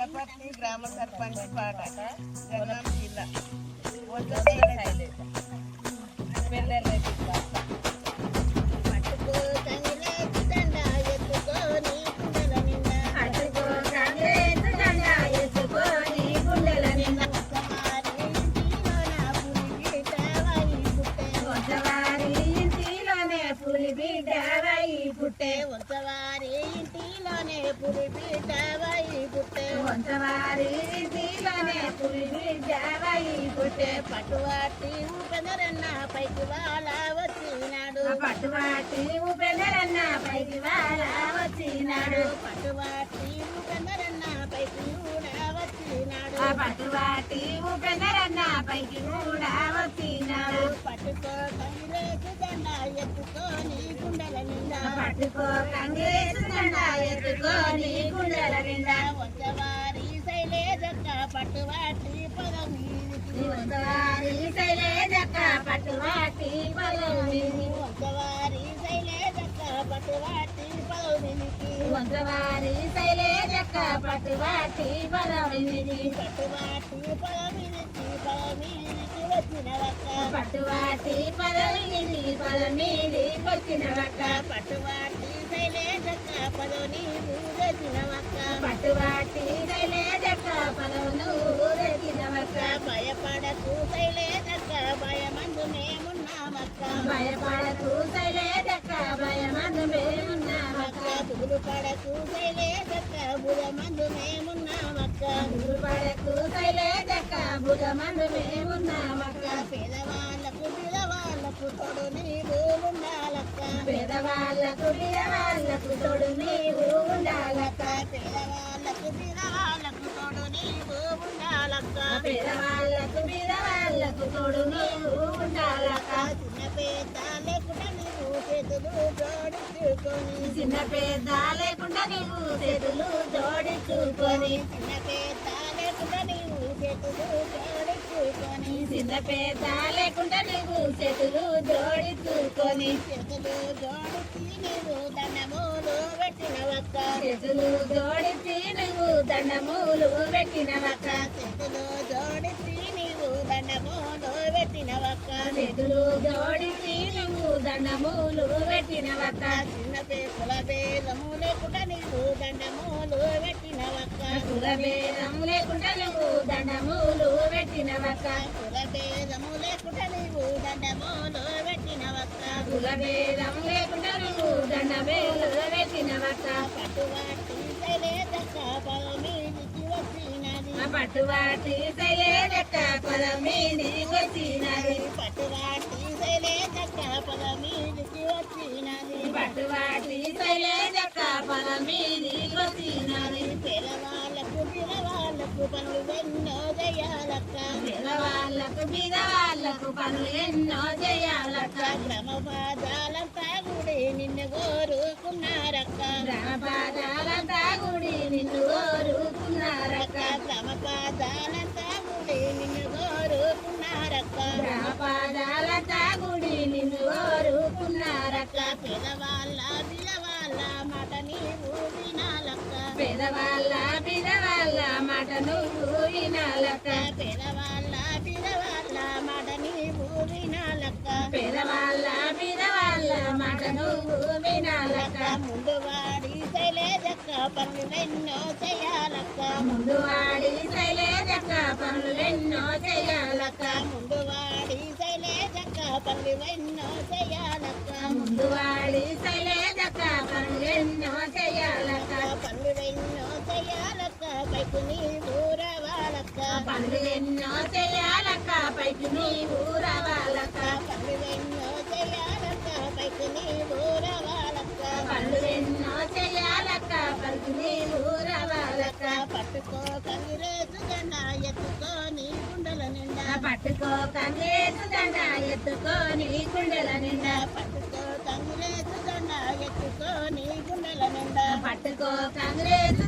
వనపర్తి గ్రామ సర్పంచ్ పాట జగన్ జిల్లా వంచవారి ఇంటిలోనే పులి బిడ్డవై పుట్టే వంచవారి ఇంటిలోనే పులి బిడ్డవై పుట్టే పట్టువాటి ఉపేంద్రన్న పైకి వాళ్ళ వచ్చినాడు పట్టువాటి ఉపేంద్రన్న పైకి వాళ్ళ వచ్చినాడు పట్టువాటి ఉపేంద్రన్న పైకి కూడా వచ్చినాడు పట్టువాటి ఉపేంద్రన్న పైకి కూడా వచ్చినాడు పట్టుకో కంగిరేసి దండ ఎత్తుకొని గుండెల నిండా పట్టుకో కంగిరేసి దండ ఎత్తుకొని గుండెల నిండా వంచవారి శైలేజక్క పట్టువాటి పదం వంచవారి శైలేజక్క పట్టువాటి పదం వంచవారి శైలేజక్క పట్టువాటి పదం వంచవారి శైలేజక్క పట్టువాటి పదం పట్టువాటి పదమినికి వచ్చినవక్క పట్టువాటి పదమికి వచ్చినవక్క పట్టువాటి శైలేజక్క పదవి ఊరెచ్చినవక్క పట్టువాటి శైలేజక్క పదవును ఊరెచ్చినవక్క భయపడకు శైలేజక్క భయమందు మేమున్నామక్క భయపడకు శైలేజక్క భయమందు మేమున్నామక్క తుగులు పడకు శైలేజక్క భుజమందు మేమున్నామక్క తుగులు పడకు శైలేజక్క భుజమందు మేమున్నామక్క పేదవాళ్ళకు బిడవాళ్ళకు తోడు నీవు ఉండాలక్క పేదవాళ్ళకు బిడవాళ్ళకు తోడు నీవు ఉండాలక్క పేదవాళ్ళకు బిడవాళ్ళకు తోడు నీవు ఉండాలక్క పేదవాళ్ళకు బిడవాళ్ళకు తోడు నీవు ఉండాలక్క చిన్న పేద లేకుండా నీవు చేతులు జోడించుకొని చిన్న పేద లేకుండా నీవు చేతులు జోడించుకొని చిన్న పేద లేకుండా నీవు చేతులు జోడించుకొని చిన్న పేద లేకుండా నీవు చేతులు జోడించుకొని చేతులు జోడించి నీవు దండములు పెట్టినవక్క చేతులు జోడించి నీవు దండములు పెట్టినవక్క చేతులు జోడించి నీవు దండములు పెట్టినవక్క చేతులు జోడించి నీవు దండములు పెట్టినవక్క చిన్న కుల భేదము లేకుండా నీవు దండములు పెట్టినవక్క కుల భేదము లేకుండా నీవు దండములు పెట్టినవక్క కుల భేదము లేకుండా నీవు దండములు పెట్టినవక్క కుల భేదము లేకుండా నీవు దండములు పెట్టినవక్క పట్టువాటి శైలేజక్క పదమీదికి వచ్చినది పట్టువాటి శైలేజక్క పదమీదికి వచ్చినది పట్టువాటి శైలేజక్క పదమీదికి వచ్చినది పట్టువాటి శైలేజక్క పదమీదికి వచ్చినది పిల్లవాళ్ళకు బిడవాళ్ళకు పనులు ఎన్నో చేయాలక్క పిల్లవాళ్ళకు బిడవాళ్ళకు పనులు ఎన్నో చేయాలక్క గ్రామ పాదాలంతా గుడి నిన్ను కోరుకున్నారక్క గ్రామ పాదాలంతా గుడి నిన్ను కోరుకున్నారక్క గ్రామ పాదాలంతా గుడి నిన్ను కోరుకున్నారక్క గ్రామ పాదాలంతా గుడి నిన్ను కోరుకున్నారక్క పిల్లవాళ్ళ బిడవాళ్ళ మాట నీవు వినాలక్క పేదవాళ్ళ బిడవాళ్ళ మాట నువ్వు వినాలక్క పేదవాళ్ళ బిడవాళ్ళ మాట నీవు వినాలక్క పేదవాళ్ళ బిడవాళ్ళ మాట నువ్వు వినాలక్క ముందు వాడి శైలేజక్క పనులు ఎన్నో చేయాలక్క ముందు వాడి శైలేజక్క పనులు ఎన్నో చేయాలక్క ముందు వాడి శైలేజక్క పనులు ఎన్నో చేయాలక్క ముందు వాడి శైలేజక్క పనులు ఎన్నో చేయాలక్క పనులు ఎన్నో చేయాలక్క పైకి నీవు రావాలక్క పనులు ఎన్నో చేయాలక్క పైకి నీవు రావాలక్క పనులు ఎన్నో చేయాలక్క పైకి నీవు రావాలక్క పనులు ఎన్నో చేయాలక్క పైకి నీవు రావాలక్క పట్టుకో కంగిరేసు దండ ఎత్తుకొని గుండెల నిండా పట్టుకో కంగిరేసు దండ ఎత్తుకొని గుండెల నిండా పట్టుకో కంగిరేసు దండ ఎత్తుకొని గుండెల నిండా పట్టుకో కంగిరేసు